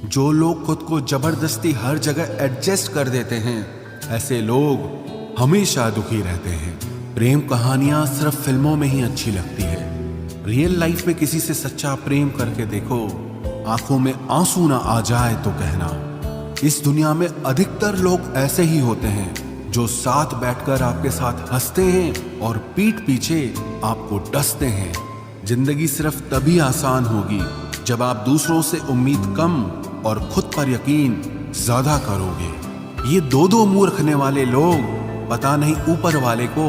जो लोग खुद को जबरदस्ती हर जगह एडजस्ट कर देते हैं, ऐसे लोग हमेशा दुखी रहते हैं। प्रेम कहानियां सिर्फ फिल्मों में ही अच्छी लगती है। रियल लाइफ में किसी से सच्चा प्रेम करके देखो, आंखों में आंसू ना आ जाए तो कहना। इस दुनिया में अधिकतर लोग ऐसे ही होते हैं जो साथ बैठकर आपके साथ हंसते हैं और पीठ पीछे आपको डसते हैं। जिंदगी सिर्फ तभी आसान होगी जब आप दूसरों से उम्मीद कम और खुद पर यकीन ज्यादा करोगे। ये दो मुंह रखने वाले लोग पता नहीं ऊपर वाले को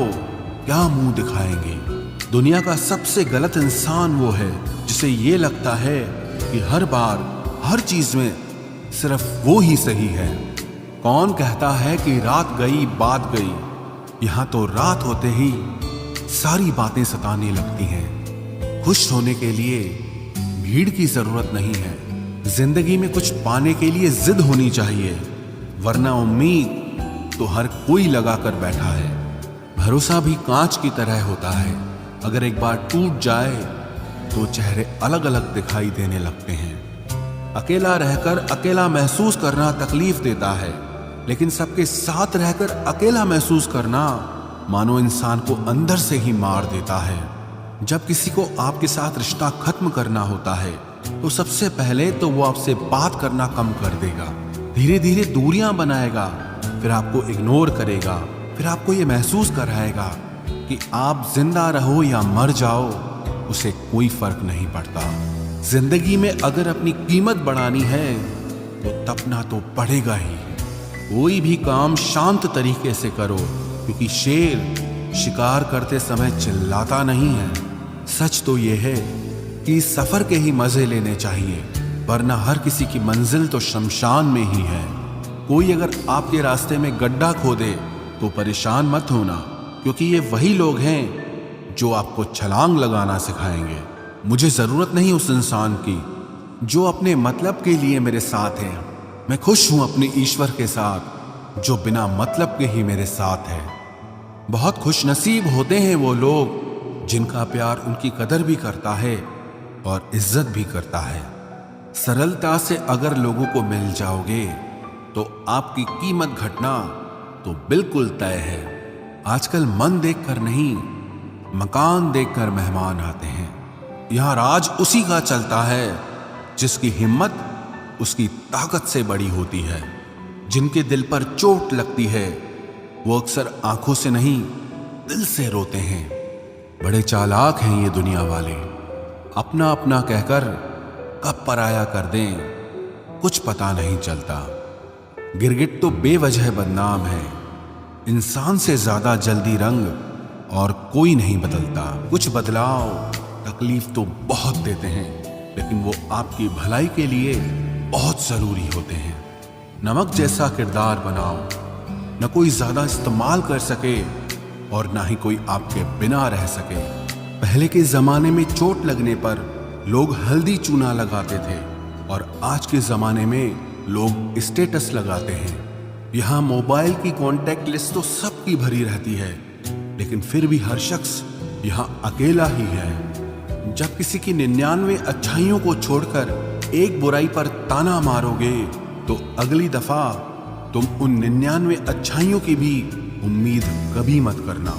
क्या मुंह दिखाएंगे। दुनिया का सबसे गलत इंसान वो है जिसे ये लगता है कि हर बार हर चीज में सिर्फ वो ही सही है। कौन कहता है कि रात गई बात गई, यहां तो रात होते ही सारी बातें सताने लगती हैं। खुश होने के लिए भीड़ की जरूरत नहीं है। जिंदगी में कुछ पाने के लिए जिद होनी चाहिए, वरना उम्मीद तो हर कोई लगा कर बैठा है। भरोसा भी कांच की तरह होता है, अगर एक बार टूट जाए तो चेहरे अलग अलग दिखाई देने लगते हैं। अकेला रहकर अकेला महसूस करना तकलीफ देता है, लेकिन सबके साथ रहकर अकेला महसूस करना मानो इंसान को अंदर से ही मार देता है। जब किसी को आपके साथ रिश्ता खत्म करना होता है तो सबसे पहले तो वो आपसे बात करना कम कर देगा, धीरे धीरे दूरियां बनाएगा, फिर आपको इग्नोर करेगा, फिर आपको ये महसूस कराएगा कि आप जिंदा रहो या मर जाओ उसे कोई फर्क नहीं पड़ता। जिंदगी में अगर अपनी कीमत बढ़ानी है तो तपना तो पड़ेगा ही। कोई भी काम शांत तरीके से करो, क्योंकि शेर शिकार करते समय चिल्लाता नहीं है। सच तो यह है कि सफर के ही मजे लेने चाहिए, वरना हर किसी की मंजिल तो शमशान में ही है। कोई अगर आपके रास्ते में गड्ढा खोदे तो परेशान मत होना, क्योंकि ये वही लोग हैं जो आपको छलांग लगाना सिखाएंगे। मुझे जरूरत नहीं उस इंसान की जो अपने मतलब के लिए मेरे साथ है। मैं खुश हूं अपने ईश्वर के साथ जो बिना मतलब के ही मेरे साथ है। बहुत खुशनसीब होते हैं वो लोग जिनका प्यार उनकी कदर भी करता है और इज्जत भी करता है। सरलता से अगर लोगों को मिल जाओगे तो आपकी कीमत घटना तो बिल्कुल तय है। आजकल मन देखकर नहीं, मकान देखकर मेहमान आते हैं। यहां राज उसी का चलता है जिसकी हिम्मत उसकी ताकत से बड़ी होती है। जिनके दिल पर चोट लगती है वो अक्सर आंखों से नहीं दिल से रोते हैं। बड़े चालाक हैं ये दुनिया वाले, अपना अपना कहकर कब पराया कर दें कुछ पता नहीं चलता। गिरगिट तो बेवजह बदनाम है, इंसान से ज्यादा जल्दी रंग और कोई नहीं बदलता। कुछ बदलाव तकलीफ तो बहुत देते हैं, लेकिन वो आपकी भलाई के लिए बहुत जरूरी होते हैं। नमक जैसा किरदार बनाओ, न कोई ज्यादा इस्तेमाल कर सके और ना ही कोई आपके बिना रह सके। पहले के जमाने में चोट लगने पर लोग हल्दी चूना लगाते थे और आज के जमाने में लोग स्टेटस लगाते हैं। यहाँ मोबाइल की कांटेक्ट लिस्ट तो सबकी भरी रहती है, लेकिन फिर भी हर शख्स यहाँ अकेला ही है। जब किसी की 99 अच्छाइयों को छोड़कर एक बुराई पर ताना मारोगे तो अगली दफा तुम उन 99 अच्छाइयों की भी उम्मीद कभी मत करना।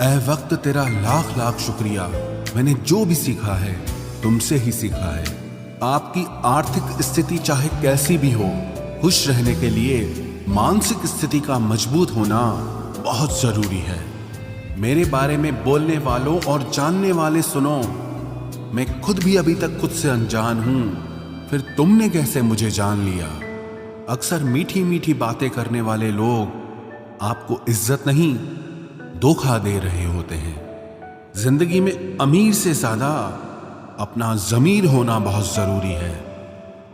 ऐ वक्त तेरा लाख लाख शुक्रिया, मैंने जो भी सीखा है तुमसे ही सीखा है। आपकी आर्थिक स्थिति चाहे कैसी भी हो, खुश रहने के लिए मानसिक स्थिति का मजबूत होना बहुत जरूरी है। मेरे बारे में बोलने वालों और जानने वाले सुनो, मैं खुद भी अभी तक खुद से अनजान हूं, फिर तुमने कैसे मुझे जान लिया। अक्सर मीठी मीठी बातें करने वाले लोग आपको इज्जत नहीं धोखा दे रहे होते हैं। जिंदगी में अमीर से ज्यादा अपना ज़मीर होना बहुत जरूरी है।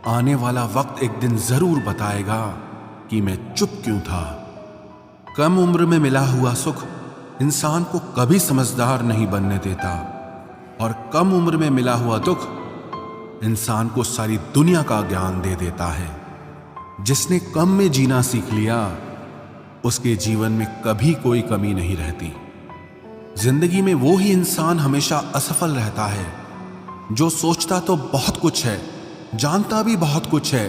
आने वाला वक्त एक दिन जरूर बताएगा कि मैं चुप क्यों था। कम उम्र में मिला हुआ सुख इंसान को कभी समझदार नहीं बनने देता, और कम उम्र में मिला हुआ दुख इंसान को सारी दुनिया का ज्ञान दे देता है। जिसने कम में जीना सीख लिया उसके जीवन में कभी कोई कमी नहीं रहती। जिंदगी में वो ही इंसान हमेशा असफल रहता है जो सोचता तो बहुत कुछ है, जानता भी बहुत कुछ है,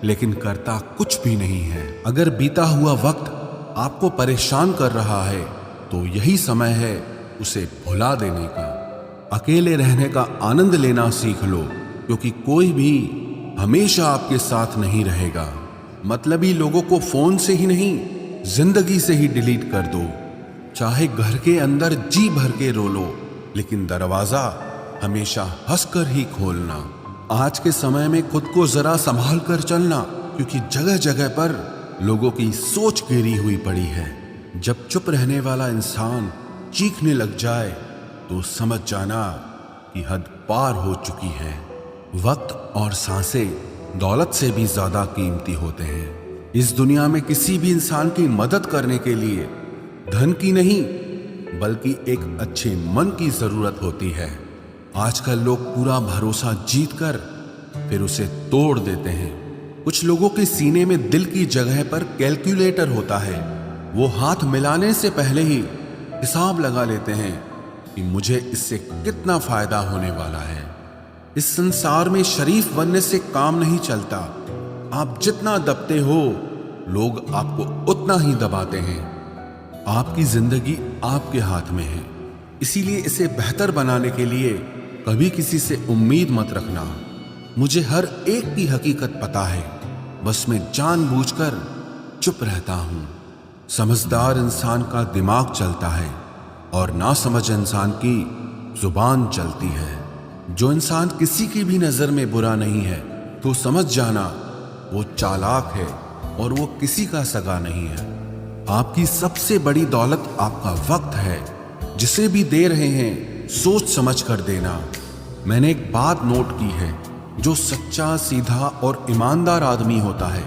लेकिन करता कुछ भी नहीं है। अगर बीता हुआ वक्त आपको परेशान कर रहा है तो यही समय है उसे भुला देने का। अकेले रहने का आनंद लेना सीख लो, क्योंकि कोई भी हमेशा आपके साथ नहीं रहेगा। मतलबी लोगों को फोन से ही नहीं, जिंदगी से ही डिलीट कर दो। चाहे घर के अंदर जी भर के रो लो, लेकिन दरवाजा हमेशा हंसकर ही खोलना। आज के समय में खुद को जरा संभाल कर चलना, क्योंकि जगह जगह पर लोगों की सोच गिरी हुई पड़ी है। जब चुप रहने वाला इंसान चीखने लग जाए तो समझ जाना कि हद पार हो चुकी है। वक्त और सांसें दौलत से भी ज्यादा कीमती होते हैं। इस दुनिया में किसी भी इंसान की मदद करने के लिए धन की नहीं, बल्कि एक अच्छे मन की जरूरत होती है। आजकल लोग पूरा भरोसा जीतकर फिर उसे तोड़ देते हैं। कुछ लोगों के सीने में दिल की जगह पर कैलकुलेटर होता है। वो हाथ मिलाने से पहले ही हिसाब लगा लेते हैं कि मुझे इससे कितना फायदा होने वाला है। इस संसार में शरीफ बनने से काम नहीं चलता। आप जितना दबते हो, लोग आपको उतना ही दबाते हैं। आपकी जिंदगी आपके हाथ में है, इसीलिए इसे बेहतर बनाने के लिए कभी किसी से उम्मीद मत रखना। मुझे हर एक की हकीकत पता है, बस मैं जानबूझकर चुप रहता हूं। समझदार इंसान का दिमाग चलता है और नासमझ इंसान की जुबान चलती है। जो इंसान किसी की भी नजर में बुरा नहीं है तो समझ जाना वो चालाक है और वो किसी का सगा नहीं है। आपकी सबसे बड़ी दौलत आपका वक्त है। जिसे भी दे रहे हैं सोच समझ कर देना। मैंने एक बात नोट की है, जो सच्चा, सीधा और ईमानदार आदमी होता है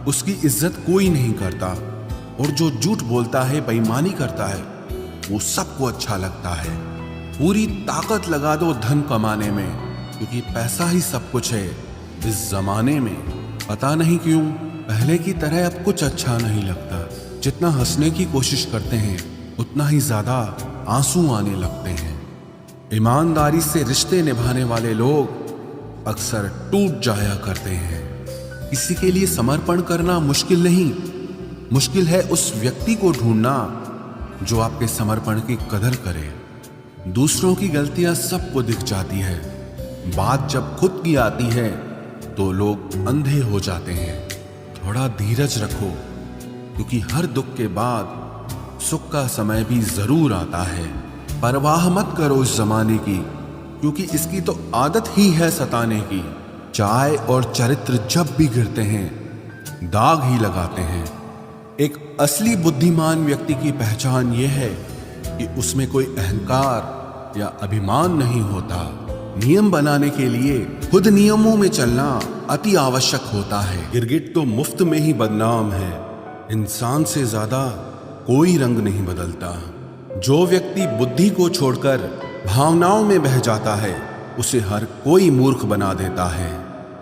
उसकी इज्जत कोई नहीं करता, और जो झूठ बोलता है, बेईमानी करता है, वो सबको अच्छा लगता है। पूरी ताकत लगा दो धन कमाने में, क्योंकि पैसा ही सब कुछ है इस जमाने में। पता नहीं क्यों पहले की तरह अब कुछ अच्छा नहीं लगता। जितना हंसने की कोशिश करते हैं उतना ही ज्यादा आंसू आने लगते हैं। ईमानदारी से रिश्ते निभाने वाले लोग अक्सर टूट जाया करते हैं। किसी के लिए समर्पण करना मुश्किल नहीं, मुश्किल है उस व्यक्ति को ढूंढना जो आपके समर्पण की कदर करे। दूसरों की गलतियां सबको दिख जाती है, बात जब खुद की आती है तो लोग अंधे हो जाते हैं। थोड़ा धीरज रखो, क्योंकि हर दुख के बाद सुख का समय भी जरूर आता है। परवाह मत करो इस जमाने की, क्योंकि इसकी तो आदत ही है सताने की। चाय और चरित्र जब भी गिरते हैं दाग ही लगाते हैं। एक असली बुद्धिमान व्यक्ति की पहचान यह है कि उसमें कोई अहंकार या अभिमान नहीं होता। नियम बनाने के लिए खुद नियमों में चलना अति आवश्यक होता है। गिरगिट तो मुफ्त में ही बदनाम है। इंसान से ज्यादा कोई रंग नहीं बदलता। जो व्यक्ति बुद्धि को छोड़कर भावनाओं में बह जाता है उसे हर कोई मूर्ख बना देता है।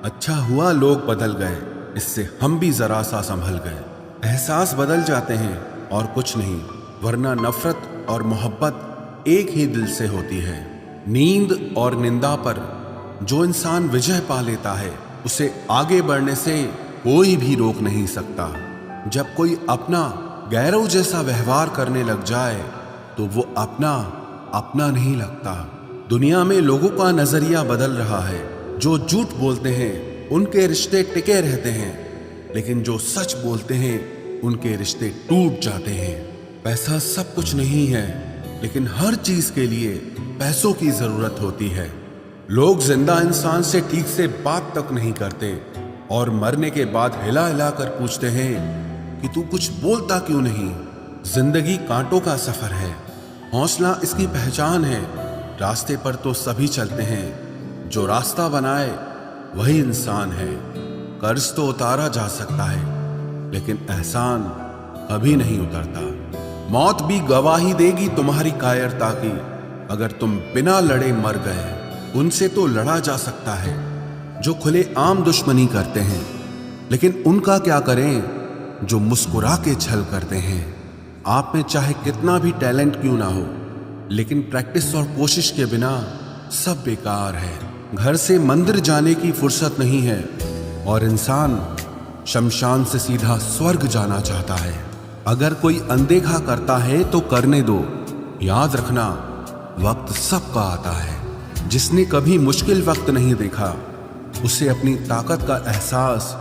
अच्छा हुआ लोग बदल गए, इससे हम भी जरा सा संभल गए। एहसास बदल जाते हैं और कुछ नहीं, वरना नफरत और मोहब्बत एक ही दिल से होती है। नींद और निंदा पर जो इंसान विजय पा लेता है उसे आगे बढ़ने से कोई भी रोक नहीं सकता। जब कोई अपना गैरों जैसा व्यवहार करने लग जाए तो वो अपना नहीं लगता। दुनिया में लोगों का नजरिया बदल रहा है। जो झूठ बोलते हैं उनके रिश्ते टिके रहते हैं, लेकिन जो सच बोलते हैं उनके रिश्ते टूट जाते हैं। पैसा सब कुछ नहीं है, लेकिन हर चीज के लिए पैसों की जरूरत होती है। लोग जिंदा इंसान से ठीक से बात तक नहीं करते और मरने के बाद हिला हिला कर पूछते हैं कि तू कुछ बोलता क्यों नहीं। जिंदगी कांटों का सफर है, हौसला इसकी पहचान है। रास्ते पर तो सभी चलते हैं, जो रास्ता बनाए वही इंसान है। कर्ज तो उतारा जा सकता है, लेकिन एहसान कभी नहीं उतरता। मौत भी गवाही देगी तुम्हारी कायरता की। अगर तुम बिना लड़े मर गए, उनसे तो लड़ा जा सकता है जो खुले आम दुश्मनी करते हैं, लेकिन उनका क्या करें जो मुस्कुरा के छल करते हैं। आप में चाहे कितना भी टैलेंट क्यों ना हो, लेकिन प्रैक्टिस और कोशिश के बिना सब बेकार है। घर से मंदिर जाने की फुर्सत नहीं है और इंसान शमशान से सीधा स्वर्ग जाना चाहता है। अगर कोई अनदेखा करता है तो करने दो। याद रखना, वक्त सबका आता है। जिसने कभी मुश्किल वक्त नहीं देखा, उसे अपनी ताकत का एहसास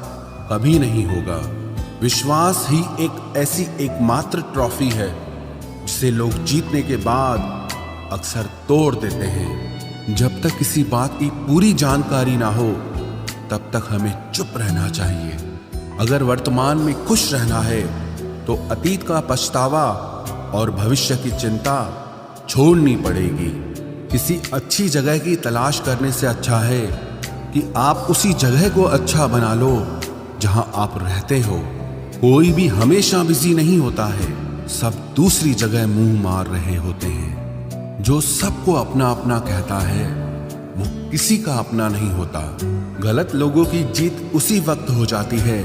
कभी नहीं होगा। विश्वास ही एक ऐसी एकमात्र ट्रॉफी है जिसे लोग जीतने के बाद अक्सर तोड़ देते हैं। जब तक किसी बात की पूरी जानकारी ना हो, तब तक हमें चुप रहना चाहिए। अगर वर्तमान में खुश रहना है तो अतीत का पछतावा और भविष्य की चिंता छोड़नी पड़ेगी। किसी अच्छी जगह की तलाश करने से अच्छा है कि आप उसी जगह को अच्छा बना लो जहां आप रहते हो। कोई भी हमेशा बिजी नहीं होता है, सब दूसरी जगह मुंह मार रहे होते हैं। जो सबको अपना अपना कहता है, वो किसी का अपना नहीं होता। गलत लोगों की जीत उसी वक्त हो जाती है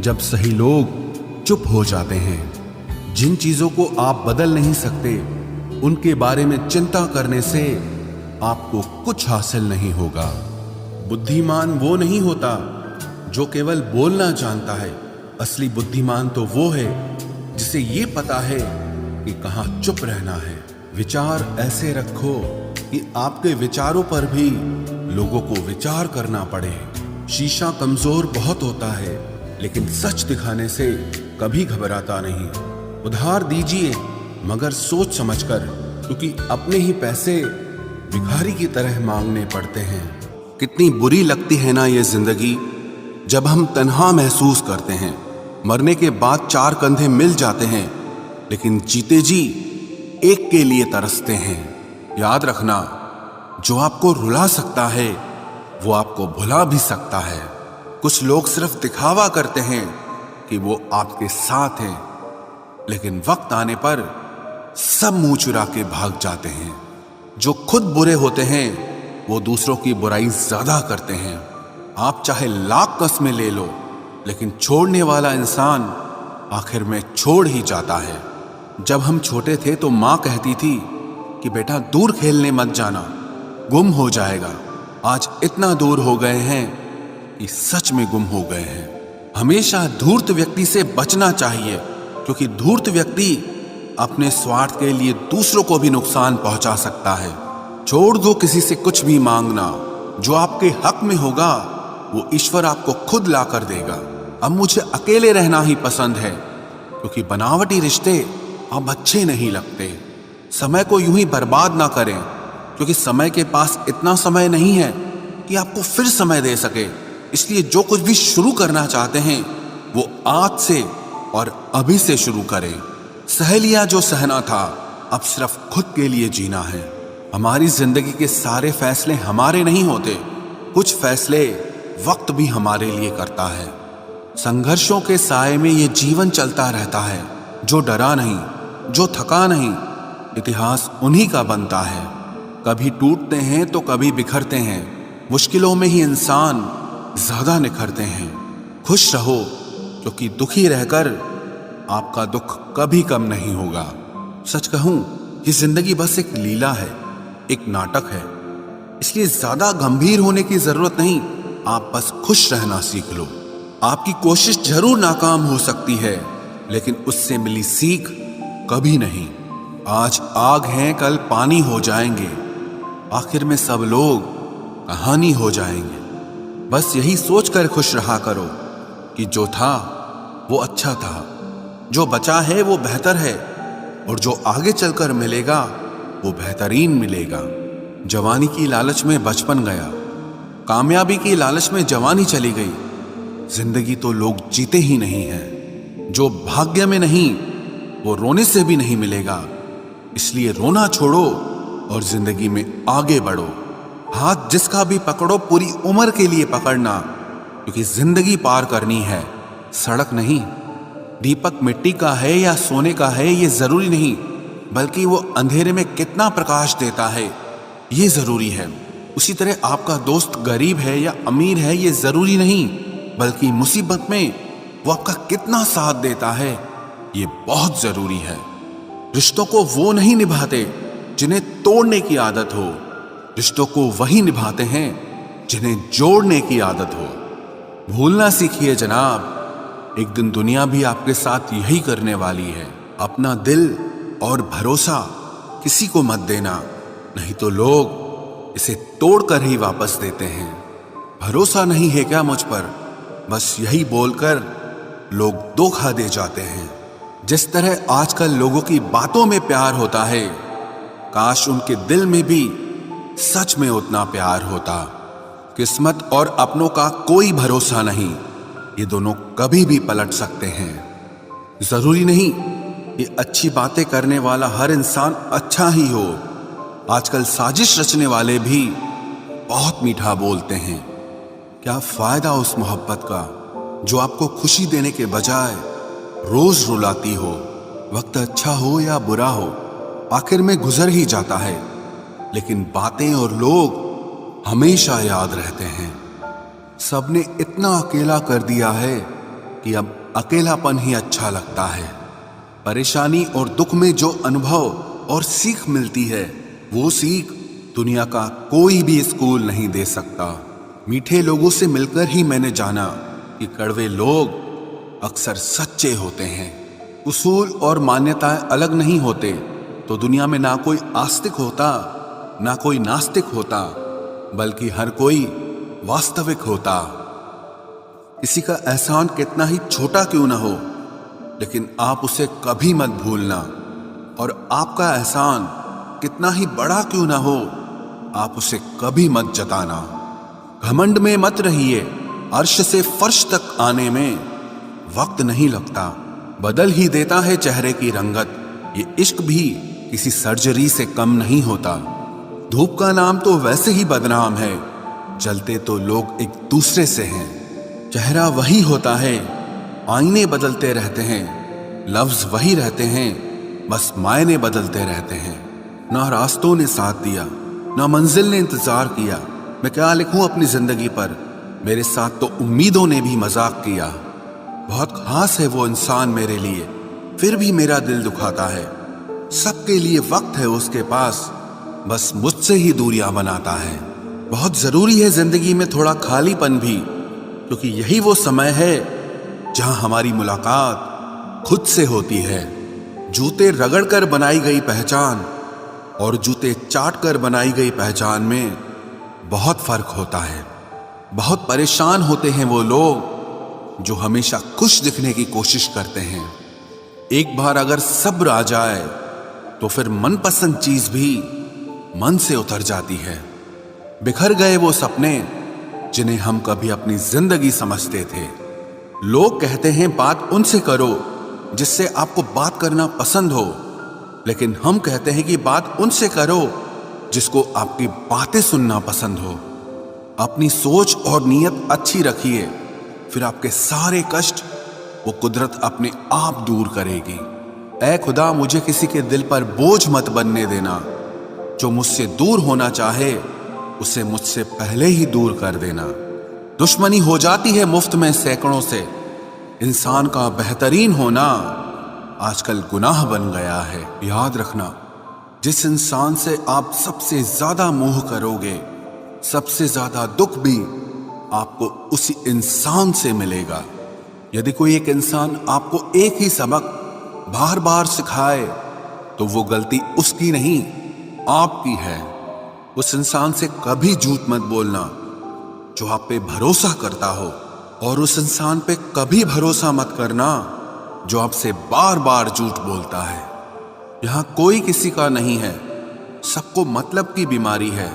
जब सही लोग चुप हो जाते हैं। जिन चीजों को आप बदल नहीं सकते, उनके बारे में चिंता करने से आपको कुछ हासिल नहीं होगा। बुद्धिमान वो नहीं होता जो केवल बोलना जानता है। असली बुद्धिमान तो वो है जिसे ये पता है कि कहाँ चुप रहना है। विचार ऐसे रखो कि आपके विचारों पर भी लोगों को विचार करना पड़े। शीशा कमजोर बहुत होता है, लेकिन सच दिखाने से कभी घबराता नहीं। उधार दीजिए, मगर सोच समझकर, क्योंकि अपने ही पैसे भिखारी की तरह मांगने पड़ते हैं। कितनी बुरी लगती है ना ये जिंदगी, जब हम तन्हा महसूस करते हैं। मरने के बाद चार कंधे मिल जाते हैं, लेकिन जीते जी एक के लिए तरसते हैं। याद रखना, जो आपको रुला सकता है वो आपको भुला भी सकता है। कुछ लोग सिर्फ दिखावा करते हैं कि वो आपके साथ हैं, लेकिन वक्त आने पर सब मुंह चुरा के भाग जाते हैं। जो खुद बुरे होते हैं वो दूसरों की बुराई ज्यादा करते हैं। आप चाहे लाख कस्में ले लो, लेकिन छोड़ने वाला इंसान आखिर में छोड़ ही जाता है। जब हम छोटे थे तो माँ कहती थी कि बेटा दूर खेलने मत जाना, गुम हो जाएगा। आज इतना दूर हो गए हैं कि सच में गुम हो गए हैं। हमेशा धूर्त व्यक्ति से बचना चाहिए, क्योंकि धूर्त व्यक्ति अपने स्वार्थ के लिए दूसरों को भी नुकसान पहुंचा सकता है। छोड़ दो किसी से कुछ भी मांगना। जो आपके हक में होगा वो ईश्वर आपको खुद ला कर देगा। अब मुझे अकेले रहना ही पसंद है, क्योंकि बनावटी रिश्ते अब अच्छे नहीं लगते। समय को यूं ही बर्बाद ना करें, क्योंकि समय के पास इतना समय नहीं है कि आपको फिर समय दे सके। इसलिए जो कुछ भी शुरू करना चाहते हैं वो आज से और अभी से शुरू करें। सह लिया जो सहना था, अब सिर्फ खुद के लिए जीना है। हमारी जिंदगी के सारे फैसले हमारे नहीं होते, कुछ फैसले वक्त भी हमारे लिए करता है। संघर्षों के साए में ये जीवन चलता रहता है। जो डरा नहीं, जो थका नहीं, इतिहास उन्हीं का बनता है। कभी टूटते हैं तो कभी बिखरते हैं। मुश्किलों में ही इंसान ज्यादा निखरते हैं। खुश रहो, क्योंकि दुखी रहकर आपका दुख कभी कम नहीं होगा। सच कहूं, ये जिंदगी बस एक लीला है, एक नाटक है। इसलिए ज्यादा गंभीर होने की जरूरत नहीं, आप बस खुश रहना सीख लो। आपकी कोशिश जरूर नाकाम हो सकती है, लेकिन उससे मिली सीख कभी नहीं। आज आग हैं, कल पानी हो जाएंगे, आखिर में सब लोग कहानी हो जाएंगे। बस यही सोचकर खुश रहा करो कि जो था वो अच्छा था, जो बचा है वो बेहतर है, और जो आगे चलकर मिलेगा वो बेहतरीन मिलेगा। जवानी की लालच में बचपन गया, कामयाबी की लालच में जवानी चली गई। जिंदगी तो लोग जीते ही नहीं है। जो भाग्य में नहीं वो रोने से भी नहीं मिलेगा। इसलिए रोना छोड़ो और जिंदगी में आगे बढ़ो। हाथ जिसका भी पकड़ो पूरी उम्र के लिए पकड़ना, क्योंकि जिंदगी पार करनी है, सड़क नहीं। दीपक मिट्टी का है या सोने का है ये जरूरी नहीं, बल्कि वो अंधेरे में कितना प्रकाश देता है ये जरूरी है। उसी तरह आपका दोस्त गरीब है या अमीर है ये जरूरी नहीं, बल्कि मुसीबत में वो आपका कितना साथ देता है ये बहुत जरूरी है। रिश्तों को वो नहीं निभाते जिन्हें तोड़ने की आदत हो, रिश्तों को वही निभाते हैं जिन्हें जोड़ने की आदत हो। भूलना सीखिए जनाब, एक दिन दुनिया भी आपके साथ यही करने वाली है। अपना दिल और भरोसा किसी को मत देना, नहीं तो लोग इसे तोड़कर ही वापस देते हैं। भरोसा नहीं है क्या मुझ पर, बस यही बोलकर लोग धोखा दे जाते हैं। जिस तरह आजकल लोगों की बातों में प्यार होता है, काश उनके दिल में भी सच में उतना प्यार होता। किस्मत और अपनों का कोई भरोसा नहीं, ये दोनों कभी भी पलट सकते हैं। जरूरी नहीं कि अच्छी बातें करने वाला हर इंसान अच्छा ही हो। आजकल साजिश रचने वाले भी बहुत मीठा बोलते हैं। क्या फायदा उस मोहब्बत का जो आपको खुशी देने के बजाय रोज रुलाती हो। वक्त अच्छा हो या बुरा हो, आखिर में गुजर ही जाता है, लेकिन बातें और लोग हमेशा याद रहते हैं। सबने इतना अकेला कर दिया है कि अब अकेलापन ही अच्छा लगता है। परेशानी और दुख में जो अनुभव और सीख मिलती है, वो सीख दुनिया का कोई भी स्कूल नहीं दे सकता। मीठे लोगों से मिलकर ही मैंने जाना कि कड़वे लोग अक्सर सच्चे होते हैं। उसूल और मान्यताएं अलग नहीं होते तो दुनिया में ना कोई आस्तिक होता, ना कोई नास्तिक होता, बल्कि हर कोई वास्तविक होता। किसी का एहसान कितना ही छोटा क्यों ना हो, लेकिन आप उसे कभी मत भूलना। और आपका एहसान कितना ही बड़ा क्यों ना हो, आप उसे कभी मत जताना। घमंड में मत रहिए, अर्श से फर्श तक आने में वक्त नहीं लगता, बदल ही देता है चेहरे की रंगत। ये इश्क भी किसी सर्जरी से कम नहीं होता। धूप का नाम तो वैसे ही बदनाम है, जलते तो लोग एक दूसरे से हैं। चेहरा वही होता है, आईने बदलते रहते हैं, लफ्ज वही रहते हैं, बस मायने बदलते रहते हैं। ना रास्तों ने साथ दिया, ना मंजिल ने इंतजार किया। मैं क्या लिखूं अपनी जिंदगी पर, मेरे साथ तो उम्मीदों ने भी मजाक किया। बहुत खास है वो इंसान मेरे लिए, फिर भी मेरा दिल दुखाता है। सबके लिए वक्त है उसके पास, बस मुझसे ही दूरियां बनाता है। बहुत जरूरी है जिंदगी में थोड़ा खालीपन भी, क्योंकि यही वो समय है जहां हमारी मुलाकात खुद से होती है। जूते रगड़ कर बनाई गई पहचान और जूते चाट कर बनाई गई पहचान में बहुत फर्क होता है। बहुत परेशान होते हैं वो लोग जो हमेशा खुश दिखने की कोशिश करते हैं। एक बार अगर सब्र आ जाए तो फिर मनपसंद चीज भी मन से उतर जाती है। बिखर गए वो सपने जिन्हें हम कभी अपनी जिंदगी समझते थे। लोग कहते हैं बात उनसे करो जिससे आपको बात करना पसंद हो, लेकिन हम कहते हैं कि बात उनसे करो जिसको आपकी बातें सुनना पसंद हो। अपनी सोच और नीयत अच्छी रखिए, फिर आपके सारे कष्ट वो कुदरत अपने आप दूर करेगी। ऐ खुदा, मुझे किसी के दिल पर बोझ मत बनने देना। जो मुझसे दूर होना चाहे उसे मुझसे पहले ही दूर कर देना। दुश्मनी हो जाती है मुफ्त में सैकड़ों से, इंसान का बेहतरीन होना आजकल गुनाह बन गया है। याद रखना, जिस इंसान से आप सबसे ज्यादा मोह करोगे, सबसे ज्यादा दुख भी आपको उसी इंसान से मिलेगा। यदि कोई एक इंसान आपको एक ही सबक बार बार सिखाए तो वो गलती उसकी नहीं आपकी है। उस इंसान से कभी झूठ मत बोलना जो आप पे भरोसा करता हो, और उस इंसान पे कभी भरोसा मत करना जो आपसे बार बार झूठ बोलता है। यहां कोई किसी का नहीं है, सबको मतलब की बीमारी है।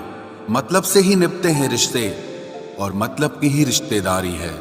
मतलब से ही निभते हैं रिश्ते और मतलब की ही रिश्तेदारी है।